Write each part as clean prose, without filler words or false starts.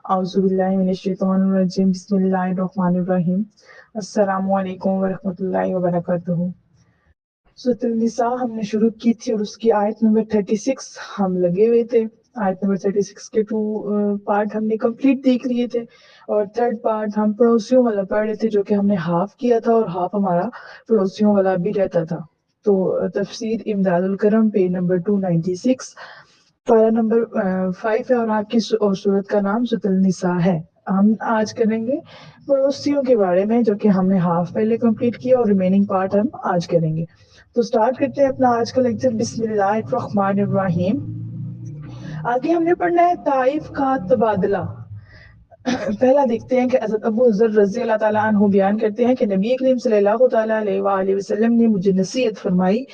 اعوذ باللہ من الشیطان الرجیم بسم اللہ الرحمن الرحیم السلام علیکم ورحمۃ اللہ وبرکاتہ۔ سورۃ النساء ہم نے شروع کی تھی اور اس کی آیت نمبر 36 ہم لگے ہوئے تھے۔ آیت نمبر 36 کے 2 پارٹ ہم نے کمپلیٹ دیکھ لیے تھے اور تھرڈ پارٹ ہم پڑوسیوں والا پڑھ رہے تھے جو کہ ہم نے ہاف کیا تھا اور ہاف ہمارا پڑوسیوں والا بھی رہتا تھا۔ تو تفسیر امداد الکرم پیج نمبر 296 پارہ نمبر 5 ہے اور آپ کی سورت کا نام سورۃ النساء ہے۔ ہم آج کریں گے پڑوسیوں کے بارے میں جو کہ ہم نے ہاف پہلے کمپلیٹ کیا اور ریمیننگ پارٹ ہم آج کریں گے۔ تو سٹارٹ کرتے ہیں اپنا آج کا لیکچر۔ بسم اللہ الرحمن الرحیم۔ آگے ہم نے پڑھنا ہے طائف کا تبادلہ۔ پہلا دیکھتے ہیں کہ حضرت ابو ذر رضی اللہ تعالیٰ عنہ بیان کرتے ہیں کہ نبی کریم صلی اللہ تعالیٰ علیہ وآلہ وسلم نے مجھے نصیحت فرمائی،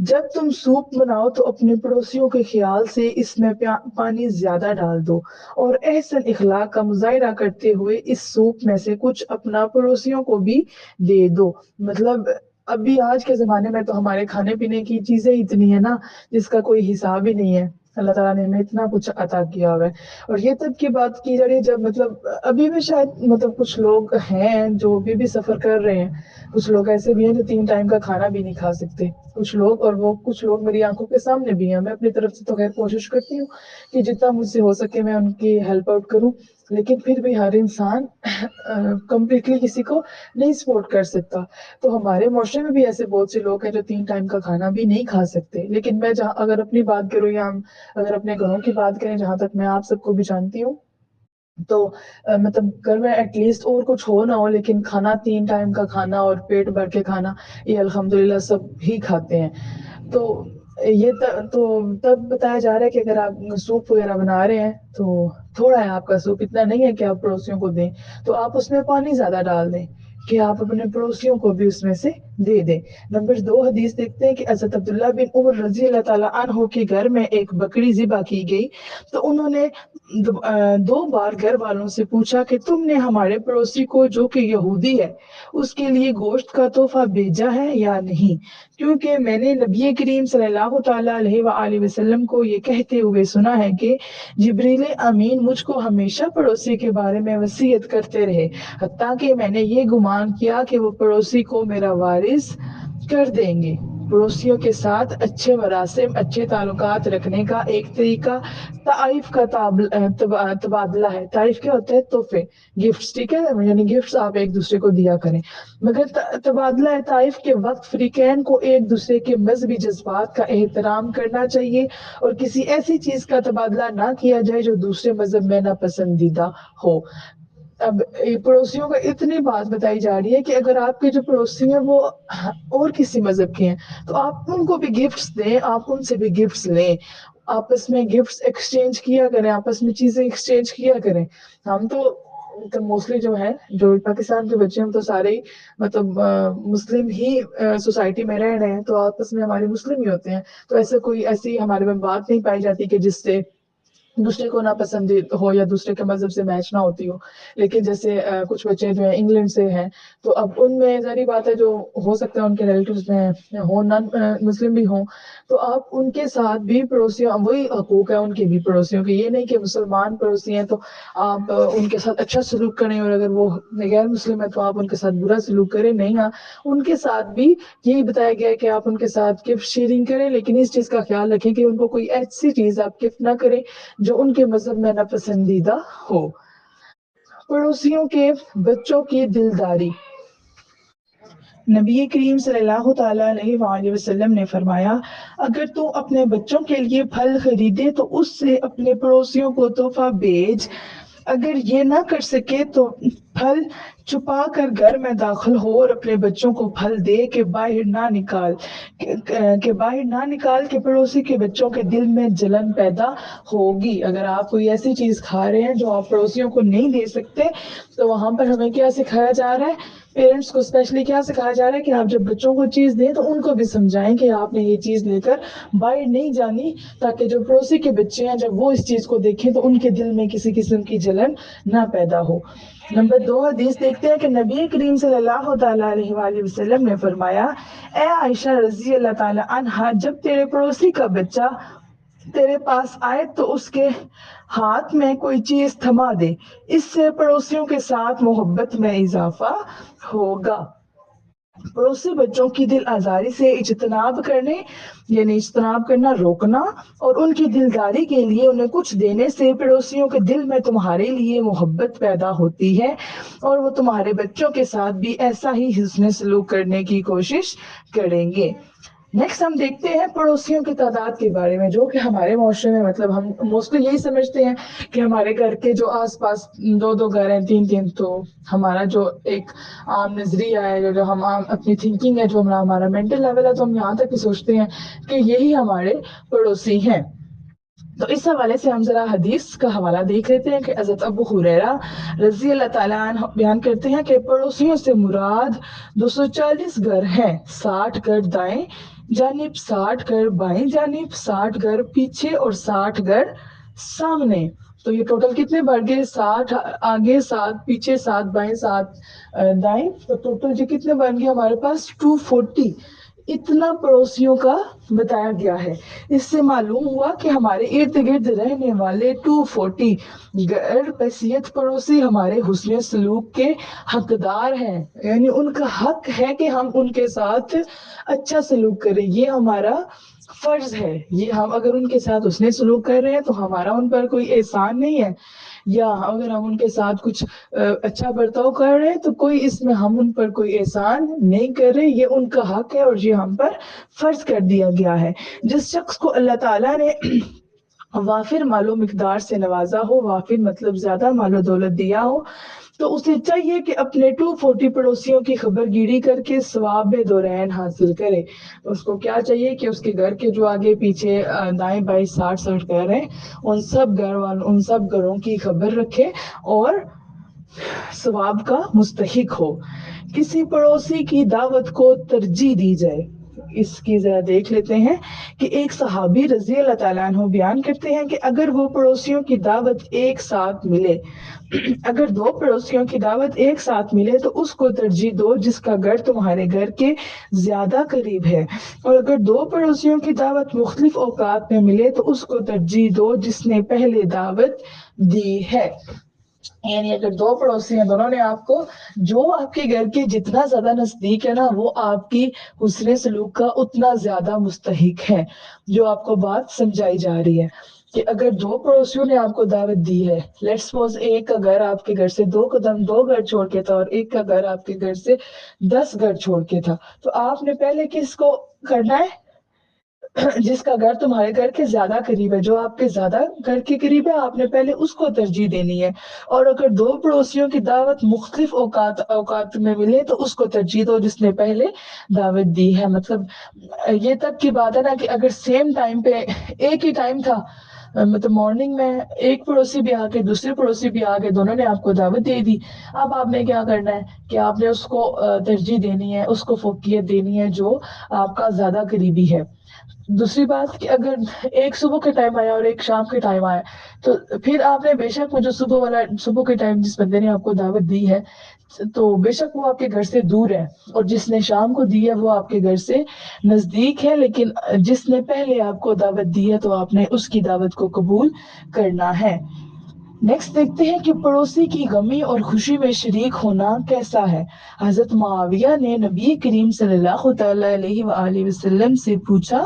جب تم سوپ بناؤ تو اپنے پڑوسیوں کے خیال سے اس میں پانی زیادہ ڈال دو اور احسن اخلاق کا مظاہرہ کرتے ہوئے اس سوپ میں سے کچھ اپنا پڑوسیوں کو بھی دے دو۔ مطلب ابھی آج کے زمانے میں تو ہمارے کھانے پینے کی چیزیں اتنی ہیں نا جس کا کوئی حساب ہی نہیں ہے۔ اللہ تعالیٰ نے ہمیں اتنا کچھ عطا کیا ہوا ہے، اور یہ تب کی بات کی جا رہی ہے جب مطلب ابھی بھی شاید مطلب کچھ لوگ ہیں جو ابھی بھی سفر کر رہے ہیں، کچھ لوگ ایسے بھی ہیں جو 3 ٹائم کا کھانا بھی نہیں کھا سکتے، کچھ لوگ، اور وہ کچھ لوگ میری آنکھوں کے سامنے بھی ہیں۔ میں اپنی طرف سے تو خیر کوشش کرتی ہوں کہ جتنا مجھ سے ہو سکے میں ان کی ہیلپ آؤٹ کروں، لیکن پھر بھی ہر انسان کمپلیٹلی کسی کو نہیں سپورٹ کر سکتا۔ تو ہمارے معاشرے میں بھی ایسے بہت سے لوگ ہیں جو 3 ٹائم کا کھانا بھی نہیں کھا سکتے، لیکن میں اگر اپنی بات کروں یا ہم اگر اپنے گھروں کی بات کریں، جہاں تک میں آپ سب کو بھی جانتی ہوں، تو مطلب گھر میں ایٹ لیسٹ اور کچھ ہو نہ ہو لیکن کھانا 3 ٹائم کا کھانا اور پیٹ بھر کے کھانا یہ الحمدللہ سب ہی کھاتے ہیں۔ تو یہ تو تب بتایا جا رہا ہے کہ اگر آپ سوپ وغیرہ بنا رہے ہیں تو تھوڑا ہے آپ کا سوپ، اتنا نہیں ہے کہ آپ پڑوسیوں کو دیں، تو آپ اس میں پانی زیادہ ڈال دیں کہ آپ اپنے پڑوسیوں کو بھی اس میں سے دے دیں۔ نمبر 2 حدیث دیکھتے ہیں کہ حضرت عبداللہ بن عمر رضی اللہ تعالیٰ عنہ کے گھر میں ایک بکری ذبح کی گئی تو انہوں نے 2 بار گھر والوں سے پوچھا کہ تم نے ہمارے پڑوسی کو جو کہ یہودی ہے اس کے لیے گوشت کا تحفہ بھیجا ہے یا نہیں، کیونکہ میں نے نبی کریم صلی اللہ تعالیٰ علیہ وآلہ وسلم کو یہ کہتے ہوئے سنا ہے کہ جبریل امین مجھ کو ہمیشہ پڑوسی کے بارے میں وصیت کرتے رہے، حتیٰ کہ میں نے یہ گمان کیا کہ وہ پڑوسی کو میرا وارث کر دیں گے۔ پڑوسیوں کے ساتھ اچھے مراسم، اچھے تعلقات رکھنے کا ایک طریقہ طائف کا تبادلہ ہے۔ طائف کیا ہوتا ہے؟ تحفے، گفٹس، ٹھیک ہے، یعنی گفٹس آپ ایک دوسرے کو دیا کریں۔ مگر تبادلہ طائف کے وقت فریقین کو ایک دوسرے کے مذہبی جذبات کا احترام کرنا چاہیے اور کسی ایسی چیز کا تبادلہ نہ کیا جائے جو دوسرے مذہب میں ناپسندیدہ ہو۔ اب پڑوسیوں کو اتنی بات بتائی جا رہی ہے کہ اگر آپ کے جو پڑوسی ہیں وہ اور کسی مذہب کے ہیں تو آپ ان کو بھی گفٹس دیں، آپ ان سے بھی گفٹس لیں، آپس میں گفٹس ایکسچینج کیا کریں، آپس میں چیزیں ایکسچینج کیا کریں۔ ہم تو موسٹلی جو ہے جو پاکستان کے بچے ہم تو سارے ہی مطلب مسلم ہی سوسائٹی میں رہ رہے ہیں، تو آپس میں ہمارے مسلم ہی ہوتے ہیں، تو ایسے کوئی ایسی ہمارے میں بات نہیں پائی جاتی کہ جس سے دوسرے کو ناپسند ہو یا دوسرے کے مذہب سے میچ نہ ہوتی ہو۔ لیکن جیسے کچھ بچے جو ہیں انگلینڈ سے ہیں تو اب ان میں ظاہری بات ہے جو ہو سکتا ہے ان کے ریلیٹیوز میں ہوں نان مسلم بھی ہوں، تو آپ ان کے ساتھ بھی پڑوسیوں، وہی حقوق ہے ان کے بھی پڑوسیوں کے، یہ نہیں کہ مسلمان پڑوسی ہیں تو آپ ان کے ساتھ اچھا سلوک کریں اور اگر وہ غیر مسلم ہے تو آپ ان کے ساتھ برا سلوک کریں، نہیں، ہاں ان کے ساتھ بھی یہی بتایا گیا ہے کہ آپ ان کے ساتھ گفٹ شیئرنگ کریں، لیکن اس چیز کا خیال رکھیں کہ ان کو کوئی ایسی چیز آپ گفٹ نہ کریں جو ان کے مذہب میں ناپسندیدہ ہو۔ پڑوسیوں کے بچوں کی دلداری۔ نبی کریم صلی اللہ تعالیٰ علیہ وآلہ وسلم نے فرمایا، اگر تو اپنے بچوں کے لیے پھل خریدے تو اس سے اپنے پڑوسیوں کو تحفہ بھیج، اگر یہ نہ کر سکے تو پھل چھپا کر گھر میں داخل ہو اور اپنے بچوں کو پھل دے کہ باہر نہ نکال کہ پڑوسی کے بچوں کے دل میں جلن پیدا ہوگی۔ اگر آپ کوئی ایسی چیز کھا رہے ہیں جو آپ پڑوسیوں کو نہیں دے سکتے تو وہاں پر ہمیں کیا سکھایا جا رہا ہے؟ پیرنٹس کو اسپیشلی کیا سکھایا جا رہا ہے کہ آپ جب بچوں کو چیز دیں تو ان کو بھی سمجھائیں کہ آپ نے یہ چیز لے کر باہر نہیں جانی، تاکہ جو پڑوسی کے بچے ہیں جب وہ اس چیز کو دیکھیں تو ان کے دل میں کسی قسم کی جلن نہ پیدا ہو۔ نمبر 2 حدیث دیکھتے ہیں کہ نبی کریم صلی اللہ تعالیٰ علیہ وآلہ وسلم نے فرمایا، اے عائشہ رضی اللہ تعالیٰ عنہا، جب تیرے پڑوسی کا بچہ تیرے پاس آئے تو اس کے ہاتھ میں کوئی چیز تھما دے، اس سے پڑوسیوں کے ساتھ محبت میں اضافہ ہوگا۔ پڑوسی بچوں کی دل آزاری سے اجتناب کرنے یعنی اجتناب کرنا روکنا، اور ان کی دلداری کے لیے انہیں کچھ دینے سے پڑوسیوں کے دل میں تمہارے لیے محبت پیدا ہوتی ہے، اور وہ تمہارے بچوں کے ساتھ بھی ایسا ہی حسن سلوک کرنے کی کوشش کریں گے۔ نیکسٹ ہم دیکھتے ہیں پڑوسیوں کی تعداد کے بارے میں، جو کہ ہمارے معاشرے میں مطلب ہم موسٹلی یہی سمجھتے ہیں کہ ہمارے گھر کے جو آس پاس دو دو گھر ہیں، تین تین، تو ہمارا جو ایک عام نظریہ ہے، جو ہم عام اپنی تھنکنگ ہے، جو ہمارا مینٹل لیول ہے، تو ہم یہاں تک ہی سوچتے ہیں کہ یہی ہمارے پڑوسی ہیں۔ تو اس حوالے سے ہم ذرا حدیث کا حوالہ دیکھ لیتے ہیں کہ حضرت ابو ہریرہ رضی اللہ تعالیٰ عنہ بیان کرتے ہیں کہ پڑوسیوں سے مراد 240 گھر ہیں، 60 گھر دائیں جانب، 60 گھر بائیں جانب، 60 گھر پیچھے اور 60 گھر سامنے۔ تو یہ ٹوٹل کتنے بڑھ گئے؟ 60 آگے، 60 پیچھے، 60 بائیں، 60 دائیں، تو ٹوٹل یہ کتنے بن گئے ہمارے پاس؟ 240۔ اتنا پڑوسیوں کا بتایا گیا ہے۔ اس سے معلوم ہوا کہ ہمارے ارد گرد رہنے والے 240 غیر بحیثیت پڑوسی ہمارے حسن سلوک کے حقدار ہیں، یعنی ان کا حق ہے کہ ہم ان کے ساتھ اچھا سلوک کریں، یہ ہمارا فرض ہے۔ یہ ہم اگر ان کے ساتھ حسن سلوک کر رہے ہیں تو ہمارا ان پر کوئی احسان نہیں ہے، یا اگر ہم ان کے ساتھ کچھ اچھا برتاؤ کر رہے ہیں تو کوئی اس میں ہم ان پر کوئی احسان نہیں کر رہے، یہ ان کا حق ہے اور یہ ہم پر فرض کر دیا گیا ہے۔ جس شخص کو اللہ تعالیٰ نے وافر مال و مقدار سے نوازا ہو، وافر مطلب زیادہ مال و دولت دیا ہو، تو اسے چاہیے کہ اپنے 240 پڑوسیوں کی خبر گیری کر کے ثواب دورین حاصل کرے۔ اس کو کیا چاہیے کہ اس کے گھر کے جو آگے پیچھے دائیں بائیں 60 گھر ہیں، ان سب گھروں کی خبر رکھے اور ثواب کا مستحق ہو۔ کسی پڑوسی کی دعوت کو ترجیح دی جائے، اس کی ذرا دیکھ لیتے ہیں کہ ایک صحابی رضی اللہ تعالیٰ عنہ بیان کرتے ہیں کہ اگر وہ پڑوسیوں کی دعوت ایک ساتھ ملے، اگر دو پڑوسیوں کی دعوت ایک ساتھ ملے تو اس کو ترجیح دو جس کا گھر تمہارے گھر کے زیادہ قریب ہے، اور اگر دو پڑوسیوں کی دعوت مختلف اوقات میں ملے تو اس کو ترجیح دو جس نے پہلے دعوت دی ہے۔ یعنی اگر دو پڑوسی ہیں، دونوں نے آپ کو، جو آپ کے گھر کے جتنا زیادہ نزدیک ہے نا، وہ آپ کی حسن سلوک کا اتنا زیادہ مستحق ہے۔ جو آپ کو بات سمجھائی جا رہی ہے کہ اگر دو پڑوسیوں نے آپ کو دعوت دی ہے، لیٹ سپوز ایک کا گھر آپ کے گھر سے 2 گھر چھوڑ کے تھا اور ایک کا گھر آپ کے گھر سے 10 گھر چھوڑ کے تھا، تو آپ نے پہلے کس کو کرنا ہے؟ جس کا گھر تمہارے گھر کے زیادہ قریب ہے، جو آپ کے زیادہ گھر کے قریب ہے، آپ نے پہلے اس کو ترجیح دینی ہے۔ اور اگر دو پڑوسیوں کی دعوت مختلف اوقات میں ملے تو اس کو ترجیح دو جس نے پہلے دعوت دی ہے۔ مطلب یہ تک کی بات ہے نا کہ اگر سیم ٹائم پہ ایک ہی ٹائم تھا، مطلب مارننگ میں ایک پڑوسی بھی آ کے دوسرے پڑوسی بھی آ کے دونوں نے آپ کو دعوت دے دی، اب آپ نے کیا کرنا ہے کہ آپ نے اس کو ترجیح دینی ہے، اس کو فوقیت دینی ہے جو آپ کا زیادہ قریبی ہے۔ دوسری بات کہ اگر ایک صبح کے ٹائم آیا اور ایک شام کے ٹائم آیا، تو پھر آپ نے بے شک وہ جو صبح کے ٹائم جس بندے نے آپ کو دعوت دی ہے، تو بے شک وہ آپ کے گھر سے دور ہے، اور جس نے شام کو دی ہے وہ آپ کے گھر سے نزدیک ہے، لیکن جس نے پہلے آپ کو دعوت دی ہے تو آپ نے اس کی دعوت کو قبول کرنا ہے۔ نیکسٹ دیکھتے ہیں کہ پڑوسی کی غمی اور خوشی میں شریک ہونا کیسا ہے۔ حضرت معاویہ نے نبی کریم صلی اللہ تعالیٰ علیہ وآلہ وسلم سے پوچھا،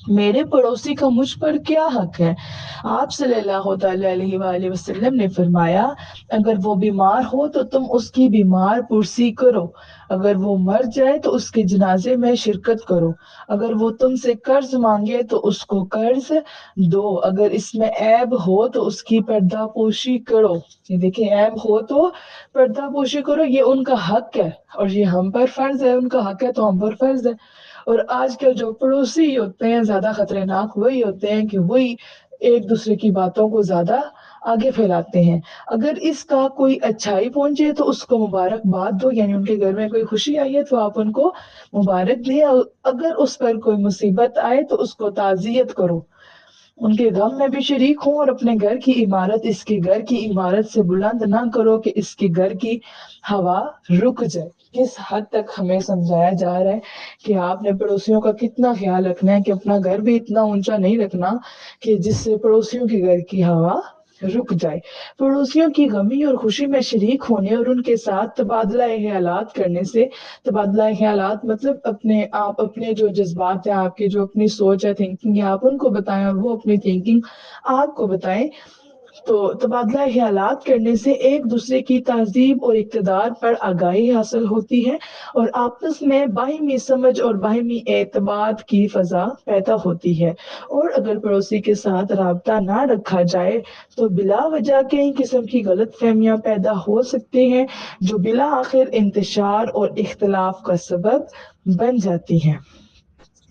میرے پڑوسی کا مجھ پر کیا حق ہے؟ آپ صلی اللہ تعالیٰ علیہ وآلہ وسلم نے فرمایا، اگر وہ بیمار ہو تو تم اس کی بیمار پرسی کرو، اگر وہ مر جائے تو اس کے جنازے میں شرکت کرو، اگر وہ تم سے قرض مانگے تو اس کو قرض دو، اگر اس میں عیب ہو تو اس کی پردہ پوشی کرو۔ یہ دیکھیں، عیب ہو تو پردہ پوشی کرو، یہ ان کا حق ہے اور یہ ہم پر فرض ہے، ان کا حق ہے تو ہم پر فرض ہے۔ اور آج کل جو پڑوسی ہوتے ہیں زیادہ خطرناک وہی ہوتے ہیں کہ وہی ایک دوسرے کی باتوں کو زیادہ آگے پھیلاتے ہیں۔ اگر اس کا کوئی اچھائی پہنچے تو اس کو مبارکباد دو، یعنی ان کے گھر میں کوئی خوشی آئی ہے تو آپ ان کو مبارک دیں، اگر اس پر کوئی مصیبت آئے تو اس کو تعزیت کرو۔ ان کے غم میں بھی شریک ہوں، اور اپنے گھر کی عمارت اس کے گھر کی عمارت سے بلند نہ کرو کہ اس کے گھر کی ہوا رک جائے۔ کس حد تک ہمیں سمجھایا جا رہا ہے کہ آپ نے پڑوسیوں کا کتنا خیال رکھنا ہے، کہ اپنا گھر بھی اتنا اونچا نہیں رکھنا کہ جس سے پڑوسیوں کے گھر کی ہوا رک جائے۔ پڑوسیوں کی غمی اور خوشی میں شریک ہونے اور ان کے ساتھ تبادلہ خیالات کرنے سے، تبادلہ خیالات مطلب اپنے جو جذبات ہیں، آپ کی جو اپنی سوچ ہے، تھنکنگ ہے، آپ ان کو بتائیں اور وہ اپنی تھنکنگ آپ کو بتائیں۔ تو تبادلہ خیالات کرنے سے ایک دوسرے کی تہذیب اور اقتدار پر آگاہی حاصل ہوتی ہے، اور آپس میں باہمی سمجھ اور باہمی اعتماد کی فضا پیدا ہوتی ہے۔ اور اگر پڑوسی کے ساتھ رابطہ نہ رکھا جائے تو بلا وجہ کئی قسم کی غلط فہمیاں پیدا ہو سکتے ہیں، جو بلا آخر انتشار اور اختلاف کا سبب بن جاتی ہیں۔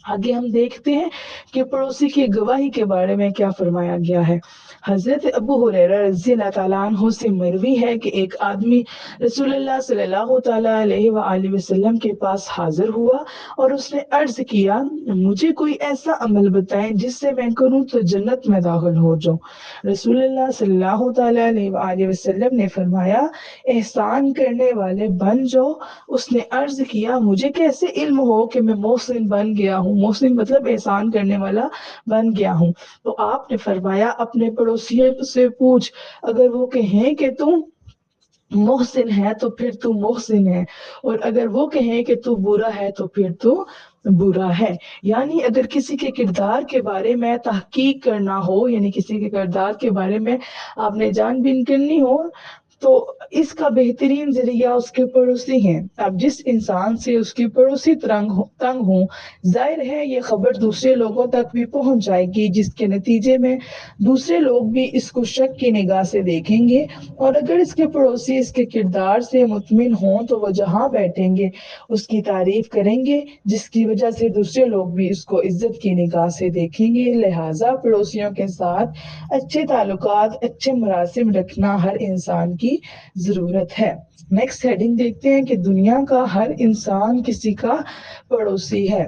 آگے ہم دیکھتے ہیں کہ پڑوسی کی گواہی کے بارے میں کیا فرمایا گیا ہے۔ حضرت ابو ہریرہ رضی اللہ تعالیٰ عنہ سے مروی ہے کہ ایک آدمی رسول اللہ صلی اللہ تعالیٰ علیہ وآلہ وسلم کے پاس حاضر ہوا اور اس نے عرض کیا، مجھے کوئی ایسا عمل بتائیں جس سے میں کروں تو جنت میں داخل ہو جاؤں۔ رسول اللہ صلی اللہ تعالیٰ علیہ وآلہ وسلم نے فرمایا، احسان کرنے والے بن جاؤ۔ اس نے عرض کیا، مجھے کیسے علم ہو کہ میں محسن بن گیا ہوں؟ محسن مطلب احسان کرنے والا بن گیا ہوں۔ تو آپ نے فرمایا، اپنے پڑوسیوں سے پوچھ، اگر وہ کہیں کہ تم محسن ہے تو پھر تو محسن ہے، اور اگر وہ کہیں کہ تو برا ہے تو پھر تو برا ہے۔ یعنی اگر کسی کے کردار کے بارے میں تحقیق کرنا ہو، یعنی کسی کے کردار کے بارے میں آپ نے جان بین کرنی ہو، تو اس کا بہترین ذریعہ اس کے پڑوسی ہیں۔ اب جس انسان سے اس کے پڑوسی تنگ ہوں، ظاہر ہے یہ خبر دوسرے لوگوں تک بھی پہنچ جائے گی، جس کے نتیجے میں دوسرے لوگ بھی اس کو شک کی نگاہ سے دیکھیں گے، اور اگر اس کے پڑوسی اس کے کردار سے مطمئن ہوں تو وہ جہاں بیٹھیں گے اس کی تعریف کریں گے، جس کی وجہ سے دوسرے لوگ بھی اس کو عزت کی نگاہ سے دیکھیں گے۔ لہٰذا پڑوسیوں کے ساتھ اچھے تعلقات، اچھے مراسم رکھنا ہر انسان کی ضرورت ہے۔ نیکسٹ ہیڈنگ دیکھتے ہیں کہ دنیا کا ہر انسان کسی کا پڑوسی ہے۔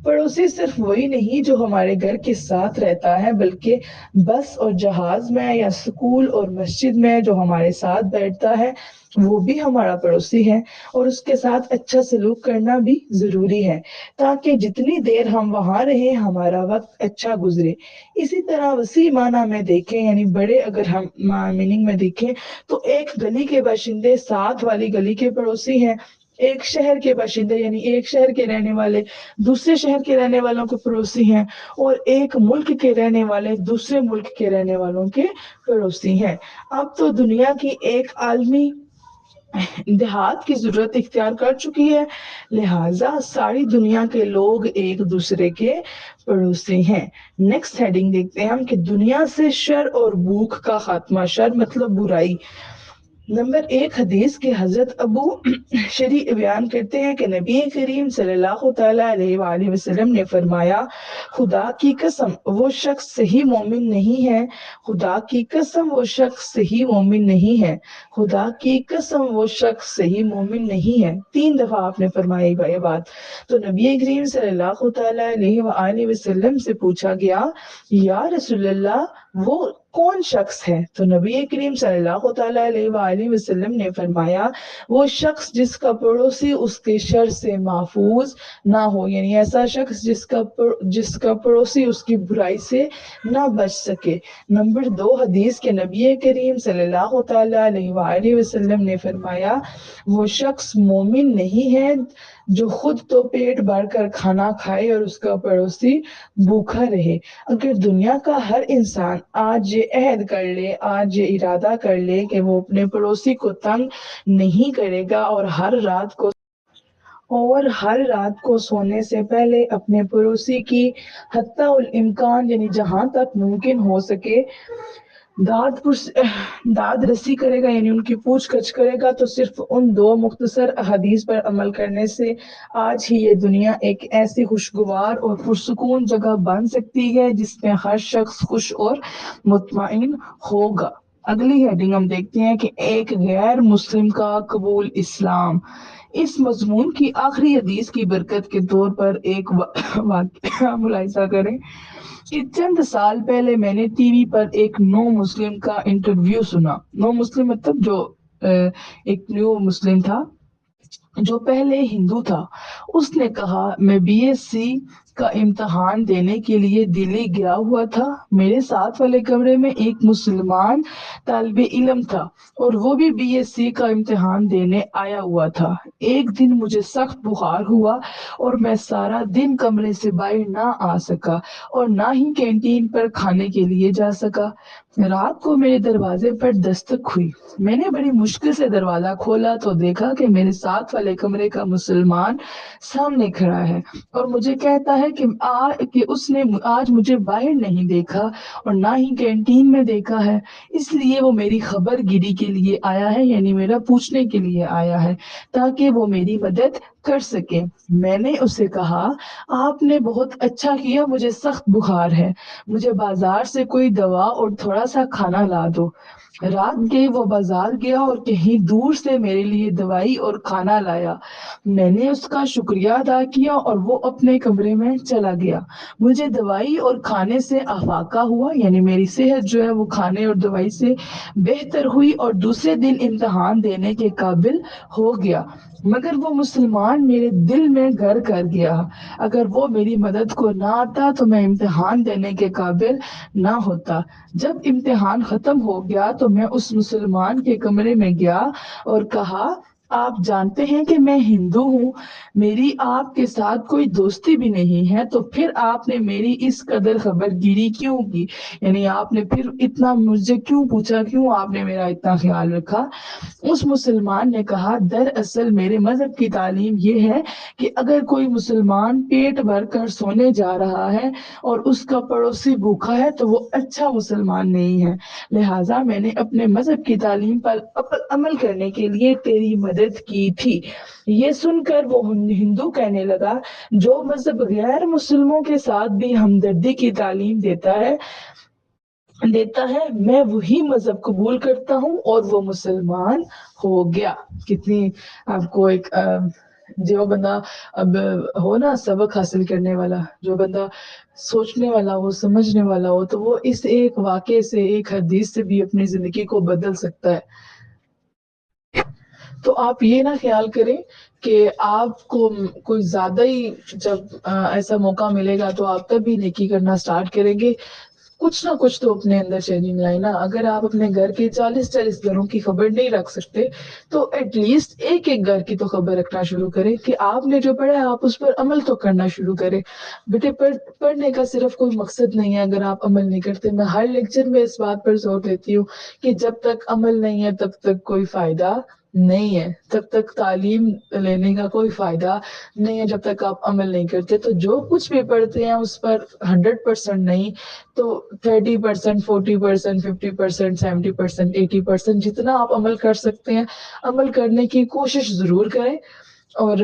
پڑوسی صرف وہی نہیں جو ہمارے گھر کے ساتھ رہتا ہے، بلکہ بس اور جہاز میں یا اسکول اور مسجد میں جو ہمارے ساتھ بیٹھتا ہے وہ بھی ہمارا پڑوسی ہے، اور اس کے ساتھ اچھا سلوک کرنا بھی ضروری ہے تاکہ جتنی دیر ہم وہاں رہیں ہمارا وقت اچھا گزرے۔ اسی طرح وسیع معنی میں دیکھیں، یعنی بڑے اگر ہم میننگ میں دیکھیں تو ایک گلی کے باشندے ساتھ والی گلی کے پڑوسی ہیں، ایک شہر کے باشندے یعنی ایک شہر کے رہنے والے دوسرے شہر کے رہنے والوں کے پڑوسی ہیں، اور ایک ملک کے رہنے والے دوسرے ملک کے رہنے والوں کے پڑوسی ہیں۔ اب تو دنیا کی ایک عالمی دیہات کی ضرورت اختیار کر چکی ہے، لہٰذا ساری دنیا کے لوگ ایک دوسرے کے پڑوسی ہیں۔ نیکسٹ ہیڈنگ دیکھتے ہیں ہم کہ دنیا سے شر اور بھوک کا خاتمہ۔ شر مطلب برائی۔ نمبر 1 حدیث کے حضرت ابو شریع بیان کرتے ہیں کہ نبی کریم صلی اللہ تعالیٰ علیہ وآلہ وسلم نے فرمایا، خدا کی قسم وہ شخص صحیح مومن نہیں ہے، خدا کی قسم وہ شخص صحیح مومن نہیں ہے، خدا کی قسم وہ شخص صحیح مومن نہیں ہے۔ 3 دفعہ آپ نے فرمائی یہ بات۔ تو نبی کریم صلی اللہ تعالیٰ علیہ وآلہ وسلم سے پوچھا گیا، یا رسول اللہ وہ کون شخص ہے؟ تو نبی کریم صلی اللہ تعالیٰ علیہ وآلہ وسلم نے فرمایا، وہ شخص جس کا پڑوسی اس کے شر سے محفوظ نہ ہو، یعنی ایسا شخص جس کا پڑوسی اس کی برائی سے نہ بچ سکے۔ نمبر 2 حدیث کے نبی کریم صلی اللہ تعالیٰ علیہ وآلہ وسلم نے فرمایا، وہ شخص مومن نہیں ہے جو خود تو پیٹ بھر کر کھانا کھائے اور اس کا پڑوسی بھوکا رہے۔ اگر دنیا کا ہر انسان آج یہ عہد کر لے، آج یہ ارادہ کر لے کہ وہ اپنے پڑوسی کو تنگ نہیں کرے گا، اور ہر رات کو سونے سے پہلے اپنے پڑوسی کی حتی الامکان یعنی جہاں تک ممکن ہو سکے داد رسی کرے گا، یعنی ان کی پوچھ گچھ کرے گا، تو صرف ان 2 مختصر احادیث پر عمل کرنے سے آج ہی یہ دنیا ایک ایسی خوشگوار اور پرسکون جگہ بن سکتی ہے جس میں ہر شخص خوش اور مطمئن ہوگا۔ اگلی ہیڈنگ ہم دیکھتے ہیں کہ ایک غیر مسلم کا قبول اسلام۔ اس مضمون کی آخری حدیث کی برکت کے طور پر ایک واقعہ ملاحظہ کریں کہ چند سال پہلے میں نے ٹی وی پر ایک نو مسلم کا انٹرویو سنا۔ نو مسلم مطلب جو ایک نیو مسلم تھا جو پہلے ہندو تھا۔ اس نے کہا میں بی ایس سی کا امتحان دینے کے لیے دلی گیا ہوا تھا۔ میرے ساتھ والے کمرے میں ایک مسلمان طالب علم تھا اور وہ بھی بی ایس سی کا امتحان دینے آیا ہوا تھا۔ ایک دن مجھے سخت بخار ہوا اور میں سارا دن کمرے سے باہر نہ آ سکا اور نہ ہی کینٹین پر کھانے کے لیے جا سکا۔ رات کو میرے دروازے پر دستک ہوئی۔ میں نے بڑی مشکل سے دروازہ کھولا تو دیکھا کہ میرے ساتھ والے کمرے کا مسلمان سامنے کھڑا ہے اور مجھے کہتا ہے کہ اس نے آج مجھے باہر نہیں دیکھا اور نہ ہی کینٹین میں دیکھا ہے، اس لیے وہ میری خبر گیری کے لیے آیا ہے، یعنی میرا پوچھنے کے لیے آیا ہے تاکہ وہ میری مدد کر سکے۔ میں نے اسے کہا آپ نے بہت اچھا کیا، مجھے سخت بخار ہے، مجھے بازار سے کوئی دوا اور تھوڑا سا کھانا لا دو۔ رات کے وہ بازار گیا اور کہیں دور سے میرے لیے دوائی اور کھانا لایا۔ میں نے اس کا شکریہ ادا کیا اور وہ اپنے کمرے میں چلا گیا۔ مجھے دوائی اور کھانے سے افاقہ ہوا، یعنی میری صحت جو ہے وہ کھانے اور دوائی سے بہتر ہوئی اور دوسرے دن امتحان دینے کے قابل ہو گیا۔ مگر وہ مسلمان میرے دل میں گھر کر گیا۔ اگر وہ میری مدد کو نہ آتا تو میں امتحان دینے کے قابل نہ ہوتا۔ جب امتحان ختم ہو گیا تو میں اس مسلمان کے کمرے میں گیا اور کہا آپ جانتے ہیں کہ میں ہندو ہوں، میری آپ کے ساتھ کوئی دوستی بھی نہیں ہے، تو پھر آپ نے میری اس قدر خبر گیری کیوں کی؟ یعنی آپ نے پھر اتنا مجھے کیوں پوچھا، کیوں آپ نے میرا اتنا خیال رکھا؟ اس مسلمان نے کہا دراصل میرے مذہب کی تعلیم یہ ہے کہ اگر کوئی مسلمان پیٹ بھر کر سونے جا رہا ہے اور اس کا پڑوسی بھوکا ہے تو وہ اچھا مسلمان نہیں ہے، لہٰذا میں نے اپنے مذہب کی تعلیم پر عمل کرنے کے لیے تیری مدد کی تھی۔ یہ سن کر وہ ہندو کہنے لگا جو مذہب غیر مسلموں کے ساتھ بھی ہمدردی کی تعلیم دیتا ہے میں وہی مذہب قبول کرتا ہوں، اور وہ مسلمان ہو گیا۔ کتنی آپ کو ایک جو بندہ اب ہو نا سبق حاصل کرنے والا، جو بندہ سوچنے والا ہو، سمجھنے والا ہو، تو وہ اس ایک واقعے سے، ایک حدیث سے بھی اپنی زندگی کو بدل سکتا ہے۔ تو آپ یہ نہ خیال کریں کہ آپ کو کوئی زیادہ ہی جب ایسا موقع ملے گا تو آپ تب بھی نیکی کرنا سٹارٹ کریں گے۔ کچھ نہ کچھ تو اپنے اندر چینجنگ لائے نا۔ اگر آپ اپنے گھر کے 40 گھروں کی خبر نہیں رکھ سکتے تو ایٹ لیسٹ ایک گھر کی تو خبر رکھنا شروع کریں کہ آپ نے جو پڑھا ہے آپ اس پر عمل تو کرنا شروع کریں۔ بیٹے پڑھنے کا صرف کوئی مقصد نہیں ہے اگر آپ عمل نہیں کرتے۔ میں ہر لیکچر میں اس بات پر زور دیتی ہوں کہ جب تک عمل نہیں ہے تب تک کوئی فائدہ نہیں ہے، تب تک تعلیم لینے کا کوئی فائدہ نہیں ہے جب تک آپ عمل نہیں کرتے۔ تو جو کچھ بھی پڑھتے ہیں اس پر 100% نہیں تو 30%، 40%، 50%، 70%، 80% جتنا آپ عمل کر سکتے ہیں عمل کرنے کی کوشش ضرور کریں، اور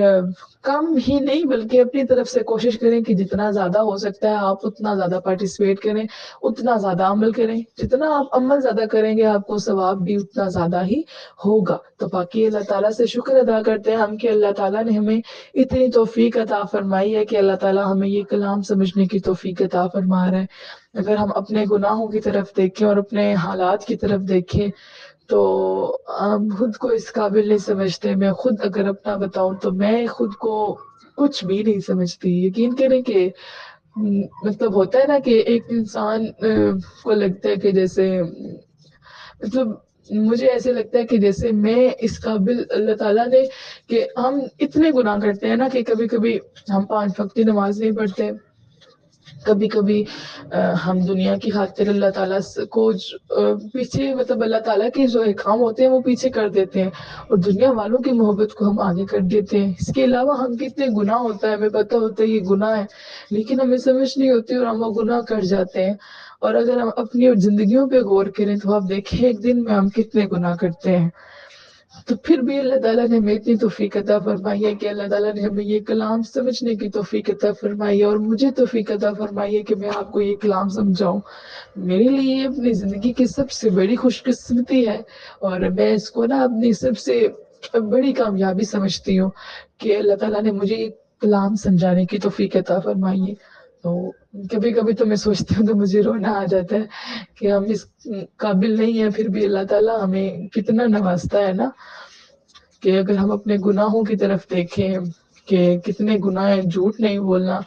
کم ہی نہیں بلکہ اپنی طرف سے کوشش کریں کہ جتنا زیادہ ہو سکتا ہے آپ اتنا زیادہ پارٹیسپیٹ کریں، اتنا زیادہ عمل کریں۔ جتنا آپ عمل زیادہ کریں گے آپ کو ثواب بھی اتنا زیادہ ہی ہوگا۔ تو باقی اللہ تعالیٰ سے شکر ادا کرتے ہیں ہم کہ اللہ تعالیٰ نے ہمیں اتنی توفیق عطا فرمائی ہے کہ اللہ تعالیٰ ہمیں یہ کلام سمجھنے کی توفیق عطا فرما رہا ہے۔ اگر ہم اپنے گناہوں کی طرف دیکھیں اور اپنے حالات کی طرف دیکھیں تو ہم خود کو اس قابل نہیں سمجھتے۔ میں خود اگر اپنا بتاؤں تو میں خود کو کچھ بھی نہیں سمجھتی۔ یقین کریں کہ مطلب ہوتا ہے نا کہ ایک انسان کو لگتا ہے کہ جیسے مطلب مجھے ایسے لگتا ہے کہ جیسے میں اس قابل اللہ تعالیٰ نے کہ ہم اتنے گناہ کرتے ہیں نا کہ کبھی کبھی ہم 5 وقت کی نماز نہیں پڑھتے، کبھی کبھی ہم دنیا کی خاطر اللہ تعالیٰ کو پیچھے، مطلب اللہ تعالیٰ کے جو احکام ہوتے ہیں وہ پیچھے کر دیتے ہیں اور دنیا والوں کی محبت کو ہم آگے کر دیتے ہیں۔ اس کے علاوہ ہم کتنے گناہ ہوتا ہے، ہمیں پتہ ہوتا ہے یہ گناہ ہے لیکن ہمیں سمجھ نہیں ہوتی اور ہم وہ گناہ کر جاتے ہیں۔ اور اگر ہم اپنی زندگیوں پہ غور کریں تو آپ دیکھیں ایک دن میں ہم کتنے گناہ کرتے ہیں۔ تو پھر بھی اللہ تعالیٰ نے ہمیں اتنی توفیق عطا فرمائی ہے کہ اللہ تعالیٰ نے ہمیں یہ کلام سمجھنے کی توفیق عطا فرمائی ہے، اور مجھے توفیق عطا فرمائی ہے کہ میں آپ کو یہ کلام سمجھاؤں۔ میرے لیے یہ اپنی زندگی کی سب سے بڑی خوش قسمتی ہے، اور میں اس کو نا اپنی سب سے بڑی کامیابی سمجھتی ہوں کہ اللہ تعالیٰ نے مجھے یہ کلام سمجھانے کی توفیق عطا فرمائی ہے۔ تو کبھی کبھی تو میں سوچتی ہوں تو مجھے رونا آ جاتا ہے کہ ہم اس قابل نہیں ہیں، پھر بھی اللہ تعالیٰ ہمیں کتنا نوازتا ہے نا، کہ اگر ہم اپنے گناہوں کی طرف دیکھیں کہ کتنے گناہ ہیں۔ جھوٹ نہیں بولنا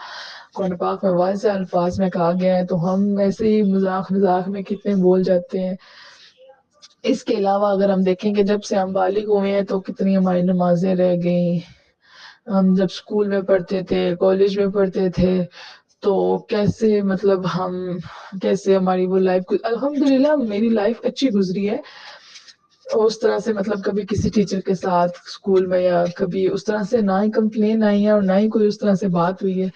قرآن پاک میں واضح الفاظ میں کہا گیا ہے، تو ہم ایسے ہی مذاق میں کتنے بول جاتے ہیں۔ اس کے علاوہ اگر ہم دیکھیں کہ جب سے ہم بالغ ہوئے ہیں تو کتنی ہماری نمازیں رہ گئیں، ہم جب اسکول میں پڑھتے تھے، کالج میں پڑھتے تھے، تو کیسے مطلب ہم کیسے ہماری وہ لائف، الحمدللہ میری لائف اچھی گزری ہے۔ اس طرح سے مطلب کبھی کسی ٹیچر کے ساتھ اسکول میں یا کبھی اس طرح سے نہ ہی کمپلین آئی ہے اور نہ ہی کوئی اس طرح سے بات ہوئی ہے،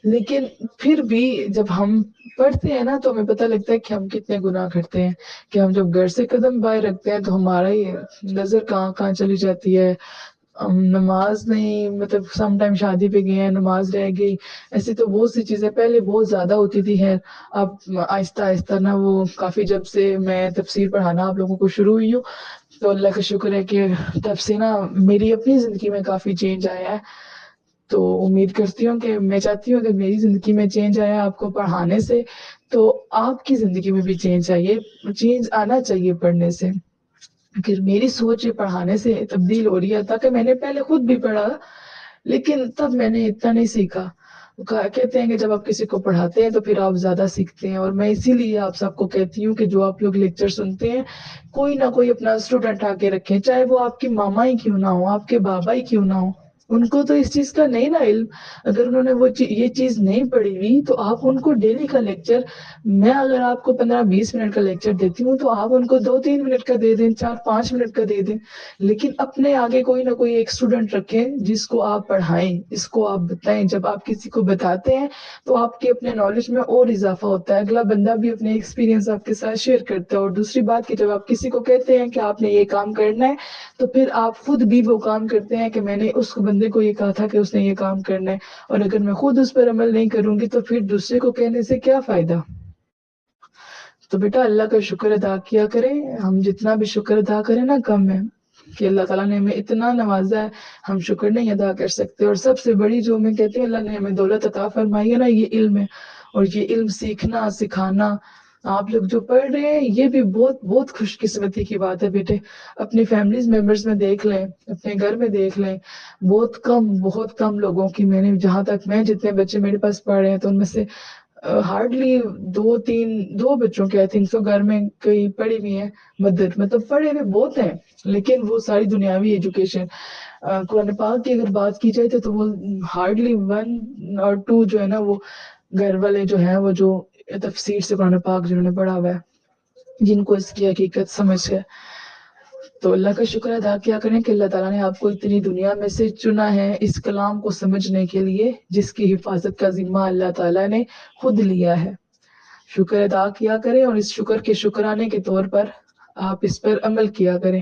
لیکن پھر بھی جب ہم پڑھتے ہیں نا تو ہمیں پتہ لگتا ہے کہ ہم کتنے گناہ کرتے ہیں، کہ ہم جب گھر سے قدم باہر رکھتے ہیں تو ہمارا ہی نظر کہاں کہاں چلی جاتی ہے۔ ہم نماز نہیں، مطلب سم ٹائم شادی پہ گئے ہیں نماز رہ گئی، ایسی تو بہت سی چیزیں پہلے بہت زیادہ ہوتی تھی۔ ہے اب آہستہ آہستہ نا وہ کافی، جب سے میں تفسیر پڑھانا آپ لوگوں کو شروع ہوئی ہوں تو اللہ کا شکر ہے کہ تب سے نا میری اپنی زندگی میں کافی چینج آیا ہے۔ تو امید کرتی ہوں کہ میں چاہتی ہوں کہ میری زندگی میں چینج آیا آپ کو پڑھانے سے، تو آپ کی زندگی میں بھی چینج آنا چاہیے پڑھنے سے۔ پھر میری سوچ یہ پڑھانے سے تبدیل ہو رہی ہے، تاکہ میں نے پہلے خود بھی پڑھا لیکن تب میں نے اتنا نہیں سیکھا۔ کہتے ہیں کہ جب آپ کسی کو پڑھاتے ہیں تو پھر آپ زیادہ سیکھتے ہیں، اور میں اسی لیے آپ سب کو کہتی ہوں کہ جو آپ لوگ لیکچر سنتے ہیں کوئی نہ کوئی اپنا اسٹوڈنٹ آ کے رکھیں، چاہے وہ آپ کی ماما ہی کیوں نہ ہو، آپ کے بابا ہی کیوں نہ ہو، ان کو تو اس چیز کا نہیں نا علم، اگر انہوں نے یہ چیز نہیں پڑھی ہوئی تو آپ ان کو ڈیلی کا لیکچر، میں اگر آپ کو 15-20 منٹ کا لیکچر دیتی ہوں تو آپ ان کو 2-3 منٹ کا دے دیں، 4-5 منٹ کا دے دیں، لیکن اپنے آگے کوئی نہ کوئی ایک اسٹوڈنٹ رکھیں جس کو آپ پڑھائیں، جس کو آپ بتائیں۔ جب آپ کسی کو بتاتے ہیں تو آپ کے اپنے نالج میں اور اضافہ ہوتا ہے، اگلا بندہ بھی اپنے ایکسپیرینس آپ کے ساتھ شیئر کرتا ہے۔ اور دوسری بات کہ جب آپ کسی کو کہتے ہیں کہ آپ نے یہ کام کرنا ہے تو پھر آپ خود بھی وہ کام کرتے ہیں کہ میں نے اس بندے کو یہ کہا تھا کہ اس نے یہ کام کرنا ہے، اور اگر میں خود اس پر عمل نہیں کروں گی تو پھر دوسرے کو کہنے سے کیا فائدہ۔ تو بیٹا اللہ کا شکر ادا کیا کریں، ہم جتنا بھی شکر ادا کریں نا کم ہے، کہ اللہ تعالیٰ نے ہمیں اتنا نوازا ہے ہم شکر نہیں ادا کر سکتے۔ اور سب سے بڑی جو میں کہتے ہیں اللہ نے ہمیں دولت عطا فرمائی ہے نا، یہ علم ہے، اور یہ علم سیکھنا سکھانا آپ لوگ جو پڑھ رہے ہیں یہ بھی بہت بہت خوش قسمتی کی بات ہے بیٹے۔ اپنی فیملیز ممبرز میں دیکھ لیں، اپنے گھر میں دیکھ لیں، بہت کم لوگوں کی، میں نے جہاں تک میں جتنے بچے میرے پاس پڑھ رہے ہیں تو ان میں سے ہارڈلی 2 بچوں کے آئی تھنک سو گھر میں کئی پڑھی ہوئی ہیں مدر، مطلب پڑھے ہوئے بہت ہیں لیکن وہ ساری دنیاوی ایجوکیشن۔ قرآن پاک کی اگر بات کی جائے تو وہ ہارڈلی 1 اور 2 جو ہے نا، وہ گھر والے جو ہیں وہ جو تفسیر سے قرآن پاک جنہوں نے پڑھا ہوا ہے، جن کو اس کی حقیقت سمجھ ہے۔ تو اللہ کا شکر ادا کیا کریں کہ اللہ تعالیٰ نے آپ کو اتنی دنیا میں سے چنا ہے اس کلام کو سمجھنے کے لیے، جس کی حفاظت کا ذمہ اللہ تعالیٰ نے خود لیا ہے۔ شکر ادا کیا کریں، اور اس شکر کے شکرانے کے طور پر آپ اس پر عمل کیا کریں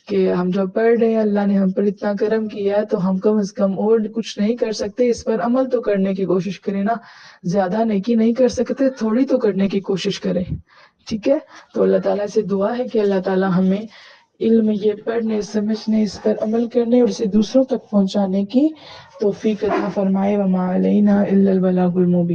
کہ ہم جو پڑھ رہے ہیں اللہ نے ہم پر اتنا کرم کیا ہے تو ہم کم از کم اور کچھ نہیں کر سکتے، اس پر عمل تو کرنے کی کوشش کریں نا، زیادہ نیکی نہیں کر سکتے تھوڑی تو کرنے کی کوشش کریں، ٹھیک ہے۔ تو اللہ تعالیٰ سے دعا ہے کہ اللہ تعالیٰ ہمیں علم یہ پڑھنے سمجھنے اس پر عمل کرنے اور اسے دوسروں تک پہنچانے کی توفیق عطا فرمائے۔ وما علینا الا البلاغ المبین۔